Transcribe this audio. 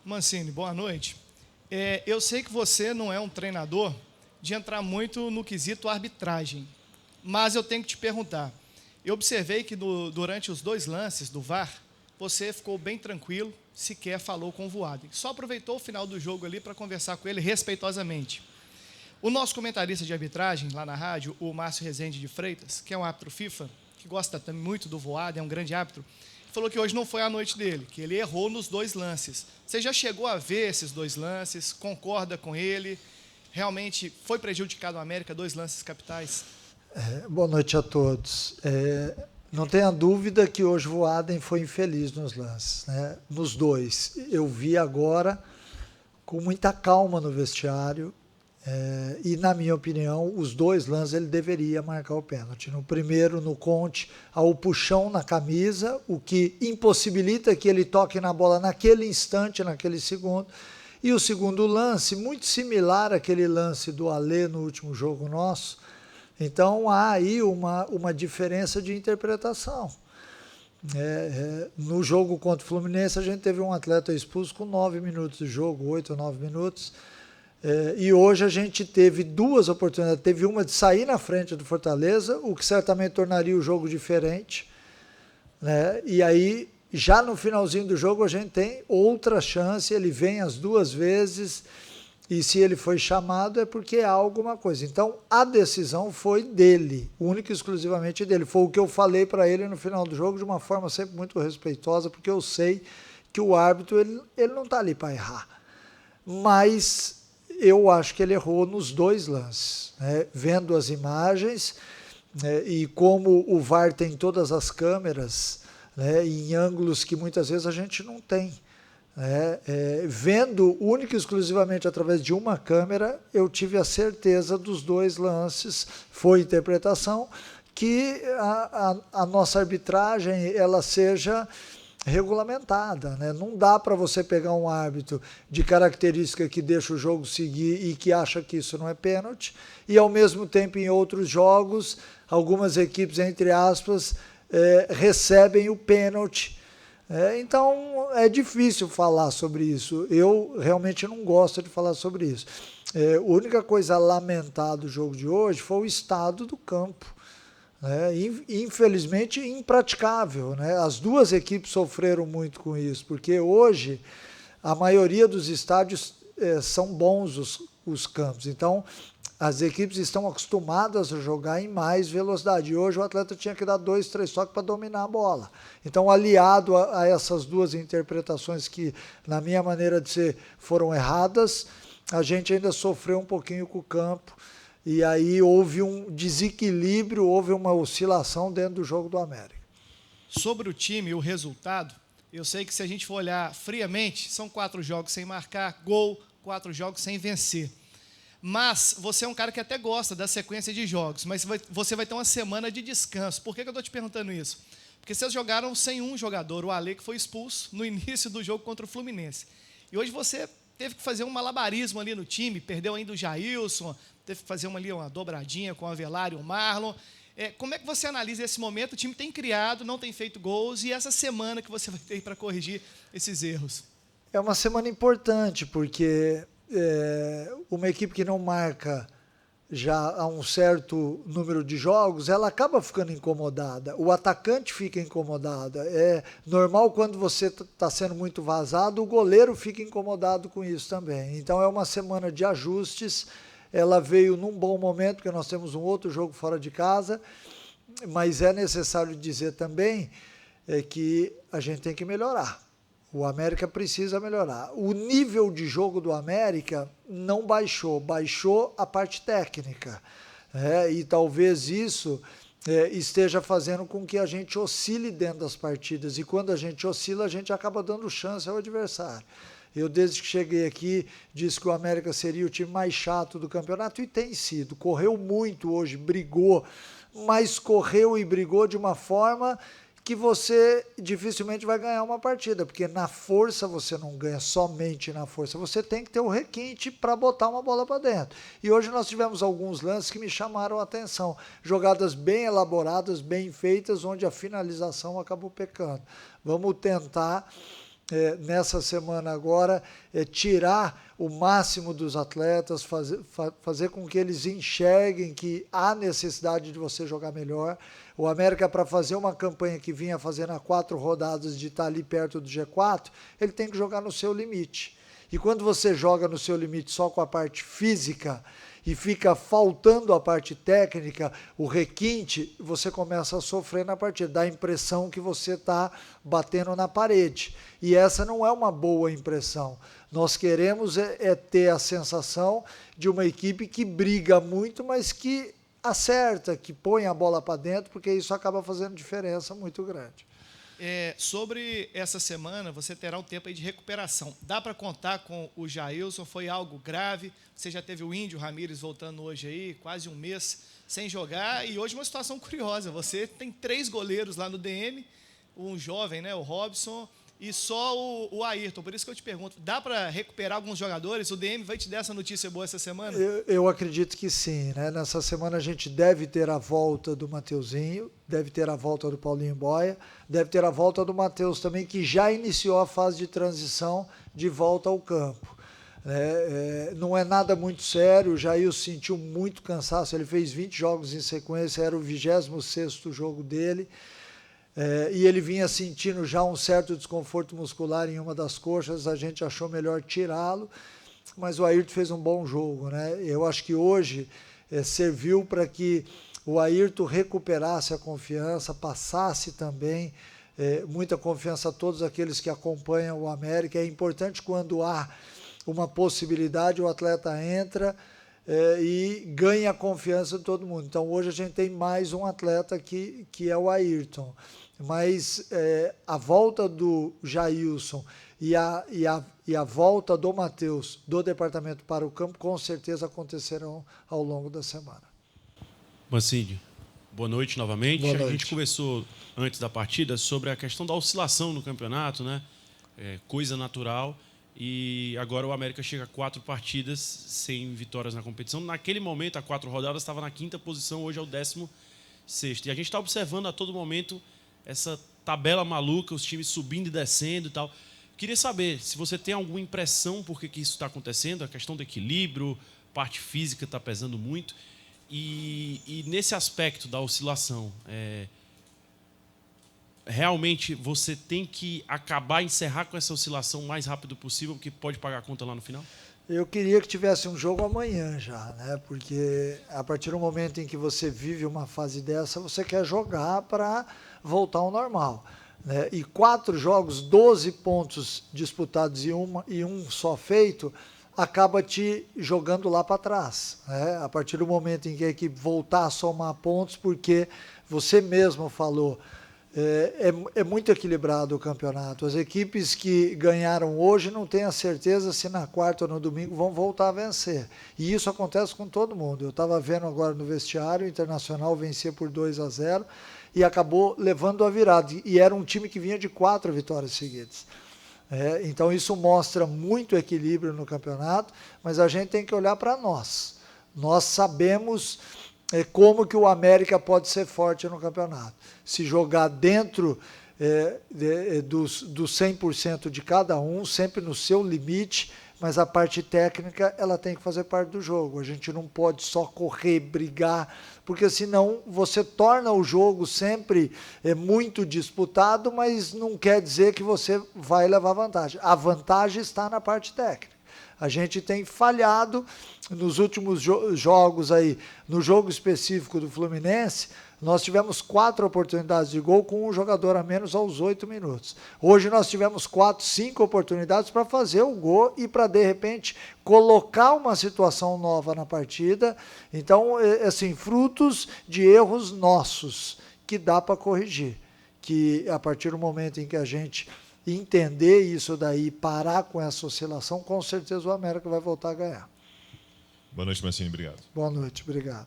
Mancini, boa noite. Eu sei que você não é um treinador de entrar muito no quesito arbitragem, mas eu tenho que te perguntar. Eu observei que durante os 2 lances do VAR, você ficou bem tranquilo, sequer falou com o Voaden. Só aproveitou o final do jogo ali para conversar com ele respeitosamente. O nosso comentarista de arbitragem lá na rádio, o Márcio Rezende de Freitas, que é um árbitro FIFA, que gosta também muito do Voaden, é um grande árbitro, falou que hoje não foi a noite dele, que ele errou nos 2 lances. Você já chegou a ver esses 2 lances? Concorda com ele? Realmente foi prejudicado o América, 2 lances capitais? Boa noite a todos. Não tenha dúvida que hoje o Voaden foi infeliz nos lances, né? Nos 2. Eu vi agora com muita calma no vestiário e, na minha opinião, os 2 lances ele deveria marcar o pênalti. No primeiro, no Conte, ao puxão na camisa, o que impossibilita que ele toque na bola naquele instante, naquele segundo. E o segundo lance, muito similar àquele lance do Alê no último jogo nosso. Então, há aí uma diferença de interpretação. No jogo contra o Fluminense, a gente teve um atleta expulso com 9 minutos de jogo, 8 ou 9 minutos. E hoje a gente teve 2 oportunidades. Teve uma de sair na frente do Fortaleza, o que certamente tornaria o jogo diferente, né? E aí, já no finalzinho do jogo, a gente tem outra chance. Ele vem as 2 vezes. E se ele foi chamado é porque há alguma coisa. Então, a decisão foi dele, única e exclusivamente dele. Foi o que eu falei para ele no final do jogo, de uma forma sempre muito respeitosa, porque eu sei que o árbitro ele não está ali para errar. Mas eu acho que ele errou nos 2 lances, né? Vendo as imagens, né? E como o VAR tem todas as câmeras, né? Em ângulos que muitas vezes a gente não tem. Vendo única e exclusivamente através de uma câmera, eu tive a certeza dos 2 lances, foi interpretação, que a nossa arbitragem ela seja regulamentada, né? Não dá para você pegar um árbitro de característica que deixa o jogo seguir e que acha que isso não é pênalti, e ao mesmo tempo em outros jogos, algumas equipes, entre aspas, recebem o pênalti. Então, é difícil falar sobre isso. Eu realmente não gosto de falar sobre isso. A única coisa a lamentar do jogo de hoje foi o estado do campo, né? Infelizmente, impraticável, né? As 2 equipes sofreram muito com isso, porque hoje a maioria dos estádios são bons os campos. Então, as equipes estão acostumadas a jogar em mais velocidade. E hoje o atleta tinha que dar 2, 3 toques para dominar a bola. Então, aliado a essas 2 interpretações que, na minha maneira de ser, foram erradas, a gente ainda sofreu um pouquinho com o campo. E aí houve um desequilíbrio, houve uma oscilação dentro do jogo do América. Sobre o time e o resultado, eu sei que se a gente for olhar friamente, são 4 jogos sem marcar gol, 4 jogos sem vencer. Mas você é um cara que até gosta da sequência de jogos, mas você vai ter uma semana de descanso. Por que eu estou te perguntando isso? Porque vocês jogaram sem um jogador, o Alê, que foi expulso no início do jogo contra o Fluminense. E hoje você teve que fazer um malabarismo ali no time, perdeu ainda o Jailson, teve que fazer uma dobradinha com o Avelar e o Marlon. Como é que você analisa esse momento? O time tem criado, não tem feito gols, e essa semana que você vai ter para corrigir esses erros? É uma semana importante, porque uma equipe que não marca já há um certo número de jogos, ela acaba ficando incomodada. O atacante fica incomodado. É normal quando você está sendo muito vazado, o goleiro fica incomodado com isso também. Então é uma semana de ajustes. Ela veio num bom momento, porque nós temos um outro jogo fora de casa, mas é necessário dizer também que a gente tem que melhorar. O América precisa melhorar. O nível de jogo do América não baixou, baixou a parte técnica. E talvez isso esteja fazendo com que a gente oscile dentro das partidas. E quando a gente oscila, a gente acaba dando chance ao adversário. Eu, desde que cheguei aqui, disse que o América seria o time mais chato do campeonato, e tem sido. Correu muito hoje, brigou, mas correu e brigou de uma forma que você dificilmente vai ganhar uma partida, porque na força você não ganha somente na força, você tem que ter o requinte para botar uma bola para dentro. E hoje nós tivemos alguns lances que me chamaram a atenção, jogadas bem elaboradas, bem feitas, onde a finalização acabou pecando. Vamos tentar nessa semana agora, tirar o máximo dos atletas, fazer com que eles enxerguem que há necessidade de você jogar melhor. O América, para fazer uma campanha que vinha fazendo há 4 rodadas de estar ali perto do G4, ele tem que jogar no seu limite. E quando você joga no seu limite só com a parte física e fica faltando a parte técnica, o requinte, você começa a sofrer na partida. Dá a impressão que você está batendo na parede. E essa não é uma boa impressão. Nós queremos ter a sensação de uma equipe que briga muito, mas que acerta, que põe a bola para dentro, porque isso acaba fazendo diferença muito grande. Sobre essa semana, você terá um tempo aí de recuperação. Dá para contar com o Jailson? Foi algo grave? Você já teve o Índio Ramírez voltando hoje aí, quase um mês sem jogar. E hoje uma situação curiosa. Você tem 3 goleiros lá no DM, um jovem, né, o Robson, e só o Ayrton. Por isso que eu te pergunto, dá para recuperar alguns jogadores? O DM vai te dar essa notícia boa essa semana? Eu acredito que sim, né? Nessa semana a gente deve ter a volta do Mateuzinho, deve ter a volta do Paulinho Boia, deve ter a volta do Matheus também, que já iniciou a fase de transição de volta ao campo. Não é nada muito sério, o Jair sentiu muito cansaço, ele fez 20 jogos em sequência, era o 26º jogo dele, e ele vinha sentindo já um certo desconforto muscular em uma das coxas, a gente achou melhor tirá-lo, mas o Ayrton fez um bom jogo, né? Eu acho que hoje serviu para que o Ayrton recuperasse a confiança, passasse também muita confiança a todos aqueles que acompanham o América. É importante quando há uma possibilidade, o atleta entra e ganha a confiança de todo mundo. Então hoje a gente tem mais um atleta que é o Ayrton, mas a volta do Jailson e a volta do Matheus do departamento para o campo com certeza acontecerão ao longo da semana. Mancini, boa noite novamente. Boa noite. A gente conversou antes da partida sobre a questão da oscilação no campeonato, né? Coisa natural. E agora o América chega a 4 partidas sem vitórias na competição. Naquele momento, há 4 rodadas, estava na 5ª posição, hoje é o 16º. E a gente está observando a todo momento essa tabela maluca, os times subindo e descendo e tal. Queria saber se você tem alguma impressão por que isso está acontecendo, a questão do equilíbrio, parte física está pesando muito. E nesse aspecto da oscilação, realmente você tem que encerrar com essa oscilação o mais rápido possível, porque pode pagar a conta lá no final? Eu queria que tivesse um jogo amanhã já, né? Porque a partir do momento em que você vive uma fase dessa, você quer jogar para voltar ao normal, né? E 4 jogos, 12 pontos disputados e um só feito, acaba te jogando lá para trás, né? A partir do momento em que a equipe voltar a somar pontos, porque você mesmo falou, é muito equilibrado o campeonato. As equipes que ganharam hoje não têm a certeza se na quarta ou no domingo vão voltar a vencer. E isso acontece com todo mundo. Eu estava vendo agora no vestiário, o Internacional vencia por 2-0 e acabou levando a virada. E era um time que vinha de 4 vitórias seguidas. Então isso mostra muito equilíbrio no campeonato, mas a gente tem que olhar para nós. Nós sabemos como que o América pode ser forte no campeonato. Se jogar dentro dos 100% de cada um, sempre no seu limite, mas a parte técnica ela tem que fazer parte do jogo. A gente não pode só correr, brigar, porque senão você torna o jogo sempre muito disputado, mas não quer dizer que você vai levar vantagem. A vantagem está na parte técnica. A gente tem falhado nos últimos jogos aí. No jogo específico do Fluminense, nós tivemos 4 oportunidades de gol com um jogador a menos aos 8 minutos. Hoje nós tivemos 4, 5 oportunidades para fazer o gol e para, de repente, colocar uma situação nova na partida. Então, assim, frutos de erros nossos que dá para corrigir. Que a partir do momento em que a gente entender isso daí, parar com essa oscilação, com certeza o América vai voltar a ganhar. Boa noite, Mancini. Obrigado. Boa noite, obrigado.